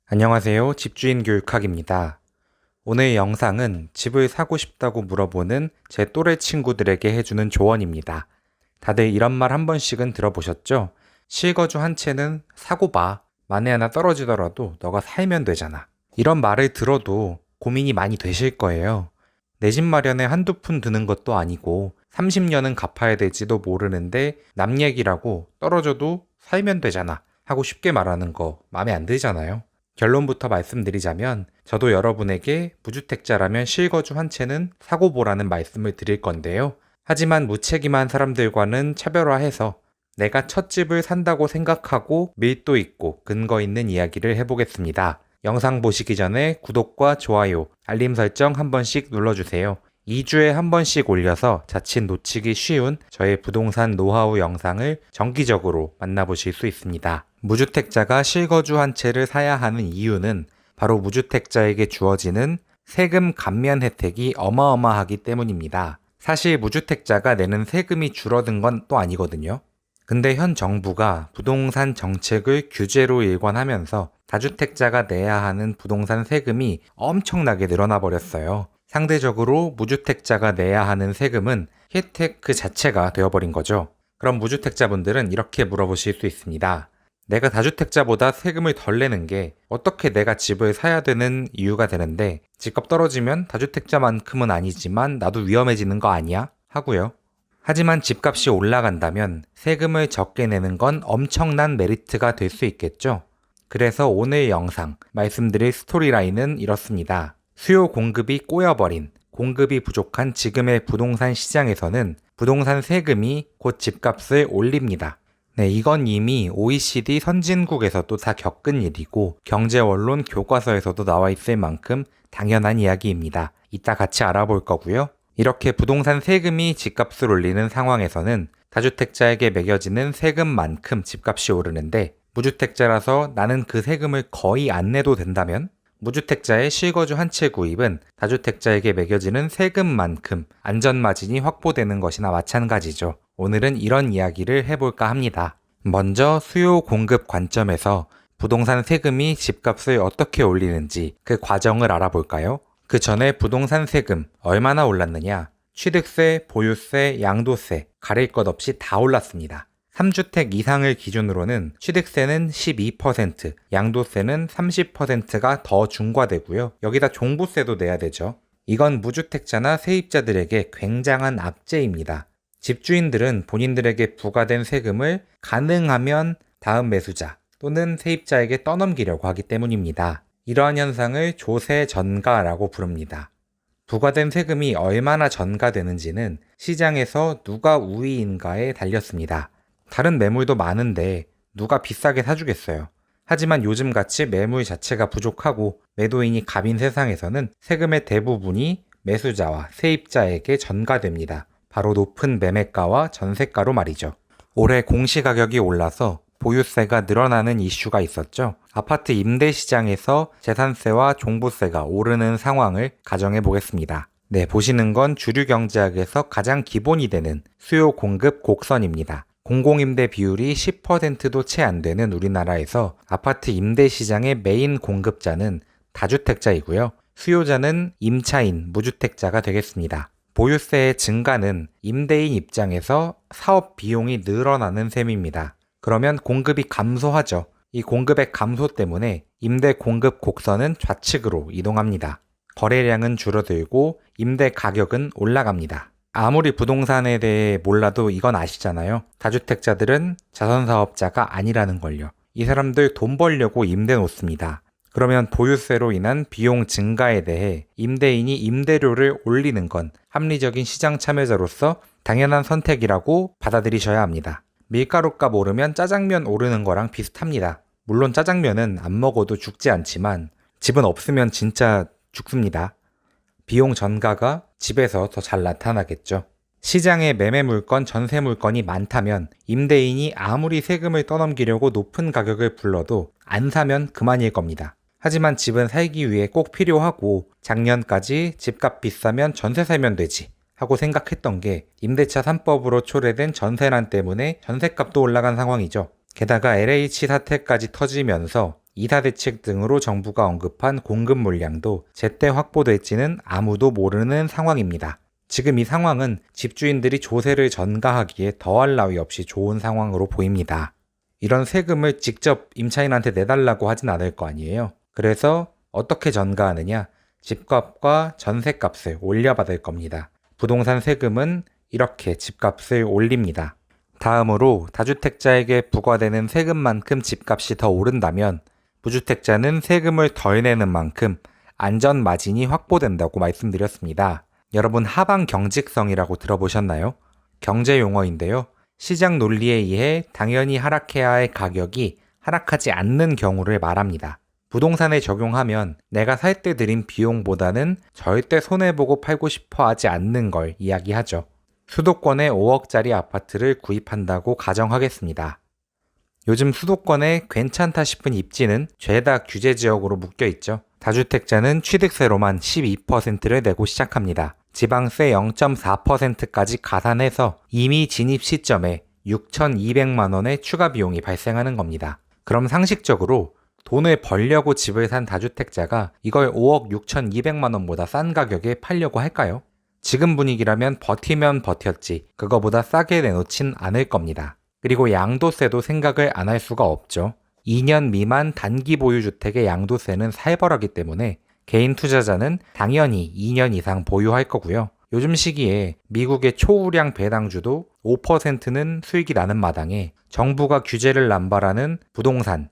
안녕하세요. 집주인 교육학입니다. 오늘 영상은 집을 사고 싶다고 물어보는 제 또래 친구들에게 해주는 조언입니다. 다들 이런 말 한 번씩은 들어보셨죠? 실거주 한 채는 사고 봐. 만에 하나 떨어지더라도 너가 살면 되잖아. 이런 말을 들어도 고민이 많이 되실 거예요. 내 집 마련에 한두 푼 드는 것도 아니고 30년은 갚아야 될지도 모르는데 남 얘기라고 떨어져도 살면 되잖아 하고 쉽게 말하는 거 마음에 안 들잖아요. 결론부터 말씀드리자면 저도 여러분에게 무주택자라면 실거주 한 채는 사고 보라는 말씀을 드릴 건데요. 하지만 무책임한 사람들과는 차별화해서 내가 첫 집을 산다고 생각하고 밀도 있고 근거 있는 이야기를 해보겠습니다. 영상 보시기 전에 구독과 좋아요, 알림 설정 한 번씩 눌러주세요. 2주에 한 번씩 올려서 자칫 놓치기 쉬운 저의 부동산 노하우 영상을 정기적으로 만나보실 수 있습니다. 무주택자가 실거주 한 채를 사야 하는 이유는 바로 무주택자에게 주어지는 세금 감면 혜택이 어마어마하기 때문입니다. 사실 무주택자가 내는 세금이 줄어든 건 또 아니거든요. 근데 현 정부가 부동산 정책을 규제로 일관하면서 다주택자가 내야 하는 부동산 세금이 엄청나게 늘어나 버렸어요. 상대적으로 무주택자가 내야 하는 세금은 혜택 그 자체가 되어버린 거죠. 그럼 무주택자분들은 이렇게 물어보실 수 있습니다. 내가 다주택자보다 세금을 덜 내는 게 어떻게 내가 집을 사야 되는 이유가 되는데 집값 떨어지면 다주택자만큼은 아니지만 나도 위험해지는 거 아니야? 하고요. 하지만 집값이 올라간다면 세금을 적게 내는 건 엄청난 메리트가 될 수 있겠죠? 그래서 오늘 영상 말씀드릴 스토리라인은 이렇습니다. 수요 공급이 꼬여버린, 공급이 부족한 지금의 부동산 시장에서는 부동산 세금이 곧 집값을 올립니다. 네, 이건 이미 OECD 선진국에서도 다 겪은 일이고 경제원론 교과서에서도 나와 있을 만큼 당연한 이야기입니다. 이따 같이 알아볼 거고요. 이렇게 부동산 세금이 집값을 올리는 상황에서는 다주택자에게 매겨지는 세금만큼 집값이 오르는데 무주택자라서 나는 그 세금을 거의 안 내도 된다면 무주택자의 실거주 한 채 구입은 다주택자에게 매겨지는 세금만큼 안전마진이 확보되는 것이나 마찬가지죠. 오늘은 이런 이야기를 해볼까 합니다. 먼저 수요 공급 관점에서 부동산 세금이 집값을 어떻게 올리는지 그 과정을 알아볼까요? 그 전에 부동산 세금 얼마나 올랐느냐? 취득세, 보유세, 양도세 가릴 것 없이 다 올랐습니다. 3주택 이상을 기준으로는 취득세는 12%, 양도세는 30%가 더 중과되고요. 여기다 종부세도 내야 되죠. 이건 무주택자나 세입자들에게 굉장한 압제입니다. 집주인들은 본인들에게 부과된 세금을 가능하면 다음 매수자 또는 세입자에게 떠넘기려고 하기 때문입니다. 이러한 현상을 조세 전가라고 부릅니다. 부과된 세금이 얼마나 전가되는지는 시장에서 누가 우위인가에 달렸습니다. 다른 매물도 많은데 누가 비싸게 사주겠어요. 하지만 요즘같이 매물 자체가 부족하고 매도인이 갑인 세상에서는 세금의 대부분이 매수자와 세입자에게 전가됩니다. 바로 높은 매매가와 전세가로 말이죠. 올해 공시가격이 올라서 보유세가 늘어나는 이슈가 있었죠. 아파트 임대 시장에서 재산세와 종부세가 오르는 상황을 가정해 보겠습니다. 네, 보시는 건 주류경제학에서 가장 기본이 되는 수요 공급 곡선입니다. 공공임대 비율이 10%도 채 안 되는 우리나라에서 아파트 임대 시장의 메인 공급자는 다주택자이고요. 수요자는 임차인, 무주택자가 되겠습니다. 보유세의 증가는 임대인 입장에서 사업 비용이 늘어나는 셈입니다. 그러면 공급이 감소하죠. 이 공급의 감소 때문에 임대 공급 곡선은 좌측으로 이동합니다. 거래량은 줄어들고 임대 가격은 올라갑니다. 아무리 부동산에 대해 몰라도 이건 아시잖아요. 다주택자들은 자선사업자가 아니라는 걸요. 이 사람들 돈 벌려고 임대 놓습니다. 그러면 보유세로 인한 비용 증가에 대해 임대인이 임대료를 올리는 건 합리적인 시장 참여자로서 당연한 선택이라고 받아들이셔야 합니다. 밀가루값 오르면 짜장면 오르는 거랑 비슷합니다. 물론 짜장면은 안 먹어도 죽지 않지만 집은 없으면 진짜 죽습니다. 비용 전가가 집에서 더 잘 나타나겠죠. 시장에 매매 물건, 전세 물건이 많다면 임대인이 아무리 세금을 떠넘기려고 높은 가격을 불러도 안 사면 그만일 겁니다. 하지만 집은 살기 위해 꼭 필요하고 작년까지 집값 비싸면 전세 살면 되지 하고 생각했던 게 임대차 3법으로 초래된 전세난 때문에 전세값도 올라간 상황이죠. 게다가 LH 사태까지 터지면서 이사 대책 등으로 정부가 언급한 공급 물량도 제때 확보될지는 아무도 모르는 상황입니다. 지금 이 상황은 집주인들이 조세를 전가하기에 더할 나위 없이 좋은 상황으로 보입니다. 이런 세금을 직접 임차인한테 내달라고 하진 않을 거 아니에요. 그래서 어떻게 전가하느냐? 집값과 전세값을 올려받을 겁니다. 부동산 세금은 이렇게 집값을 올립니다. 다음으로 다주택자에게 부과되는 세금만큼 집값이 더 오른다면 무주택자는 세금을 덜 내는 만큼 안전 마진이 확보된다고 말씀드렸습니다. 여러분 하방 경직성이라고 들어보셨나요? 경제 용어인데요. 시장 논리에 의해 당연히 하락해야 할 가격이 하락하지 않는 경우를 말합니다. 부동산에 적용하면 내가 살 때 들인 비용보다는 절대 손해보고 팔고 싶어 하지 않는 걸 이야기하죠. 수도권에 5억짜리 아파트를 구입한다고 가정하겠습니다. 요즘 수도권에 괜찮다 싶은 입지는 죄다 규제 지역으로 묶여있죠. 다주택자는 취득세로만 12%를 내고 시작합니다. 지방세 0.4%까지 가산해서 이미 진입 시점에 6,200만 원의 추가 비용이 발생하는 겁니다. 그럼 상식적으로 돈을 벌려고 집을 산 다주택자가 이걸 5억 6,200만 원보다 싼 가격에 팔려고 할까요? 지금 분위기라면 버티면 버텼지 그거보다 싸게 내놓진 않을 겁니다. 그리고 양도세도 생각을 안 할 수가 없죠. 2년 미만 단기 보유 주택의 양도세는 살벌하기 때문에 개인 투자자는 당연히 2년 이상 보유할 거고요. 요즘 시기에 미국의 초우량 배당주도 5%는 수익이 나는 마당에 정부가 규제를 남발하는 부동산,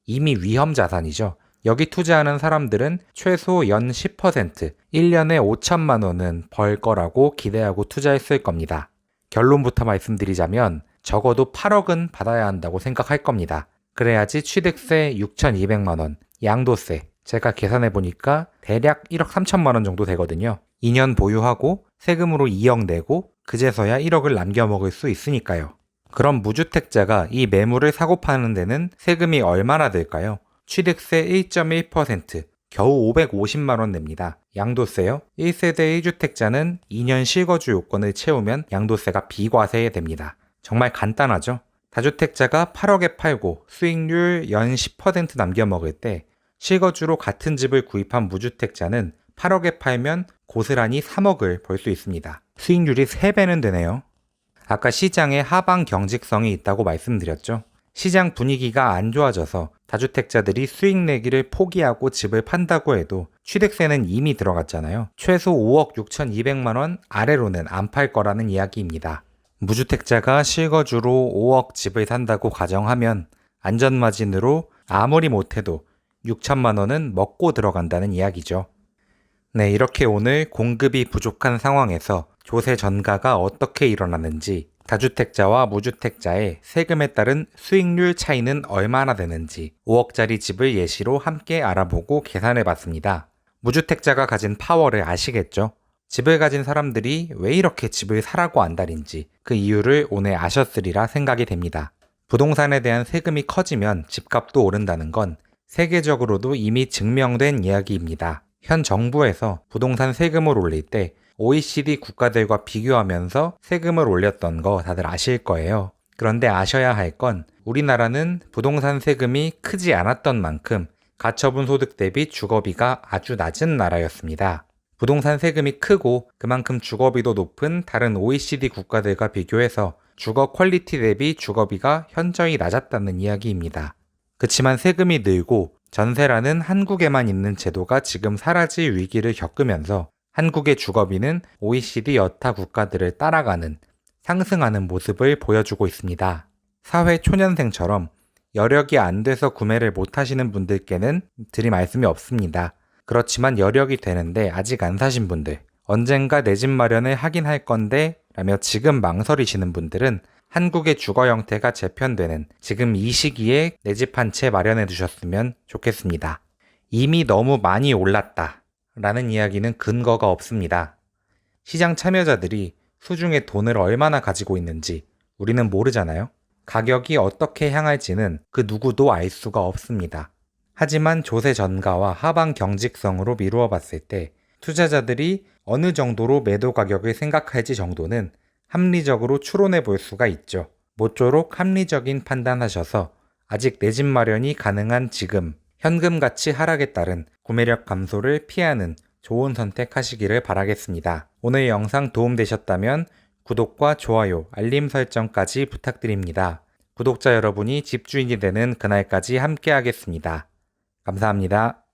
이미 위험 자산이죠. 여기 투자하는 사람들은 최소 연 10%, 1년에 5천만 원은 벌 거라고 기대하고 투자했을 겁니다. 결론부터 말씀드리자면 적어도 8억은 받아야 한다고 생각할 겁니다. 그래야지 취득세 6,200만 원, 양도세, 제가 계산해 보니까 대략 1억 3천만 원 정도 되거든요. 2년 보유하고 세금으로 2억 내고 그제서야 1억을 남겨 먹을 수 있으니까요. 그럼 무주택자가 이 매물을 사고 파는 데는 세금이 얼마나 들까요? 취득세 1.1%, 겨우 550만 원 냅니다. 양도세요? 1세대 1주택자는 2년 실거주 요건을 채우면 양도세가 비과세 됩니다. 정말 간단하죠? 다주택자가 8억에 팔고 수익률 연 10% 남겨 먹을 때 실거주로 같은 집을 구입한 무주택자는 8억에 팔면 고스란히 3억을 벌 수 있습니다. 수익률이 3배는 되네요. 아까 시장에 하방 경직성이 있다고 말씀드렸죠. 시장 분위기가 안 좋아져서 다주택자들이 수익 내기를 포기하고 집을 판다고 해도 취득세는 이미 들어갔잖아요. 최소 5억 6,200만 원 아래로는 안 팔 거라는 이야기입니다. 무주택자가 실거주로 5억 집을 산다고 가정하면 안전마진으로 아무리 못해도 6천만 원은 먹고 들어간다는 이야기죠. 네, 이렇게 오늘 공급이 부족한 상황에서 조세 전가가 어떻게 일어나는지, 다주택자와 무주택자의 세금에 따른 수익률 차이는 얼마나 되는지 5억짜리 집을 예시로 함께 알아보고 계산해 봤습니다. 무주택자가 가진 파워를 아시겠죠? 집을 가진 사람들이 왜 이렇게 집을 사라고 안달인지 그 이유를 오늘 아셨으리라 생각이 됩니다. 부동산에 대한 세금이 커지면 집값도 오른다는 건 세계적으로도 이미 증명된 이야기입니다. 현 정부에서 부동산 세금을 올릴 때 OECD 국가들과 비교하면서 세금을 올렸던 거 다들 아실 거예요. 그런데 아셔야 할 건 우리나라는 부동산 세금이 크지 않았던 만큼 가처분 소득 대비 주거비가 아주 낮은 나라였습니다. 부동산 세금이 크고 그만큼 주거비도 높은 다른 OECD 국가들과 비교해서 주거 퀄리티 대비 주거비가 현저히 낮았다는 이야기입니다. 그치만 세금이 늘고 전세라는 한국에만 있는 제도가 지금 사라질 위기를 겪으면서 한국의 주거비는 OECD 여타 국가들을 따라가는, 상승하는 모습을 보여주고 있습니다. 사회 초년생처럼 여력이 안 돼서 구매를 못 하시는 분들께는 드릴 말씀이 없습니다. 그렇지만 여력이 되는데 아직 안 사신 분들, 언젠가 내 집 마련을 하긴 할 건데 라며 지금 망설이시는 분들은 한국의 주거 형태가 재편되는 지금 이 시기에 내 집 한 채 마련해 두셨으면 좋겠습니다. 이미 너무 많이 올랐다 라는 이야기는 근거가 없습니다. 시장 참여자들이 수중에 돈을 얼마나 가지고 있는지 우리는 모르잖아요. 가격이 어떻게 향할지는 그 누구도 알 수가 없습니다. 하지만 조세 전가와 하방 경직성으로 미루어 봤을 때 투자자들이 어느 정도로 매도 가격을 생각할지 정도는 합리적으로 추론해 볼 수가 있죠. 모쪼록 합리적인 판단하셔서 아직 내 집 마련이 가능한 지금 현금 가치 하락에 따른 구매력 감소를 피하는 좋은 선택하시기를 바라겠습니다. 오늘 영상 도움되셨다면 구독과 좋아요, 알림 설정까지 부탁드립니다. 구독자 여러분이 집주인이 되는 그날까지 함께 하겠습니다. 감사합니다.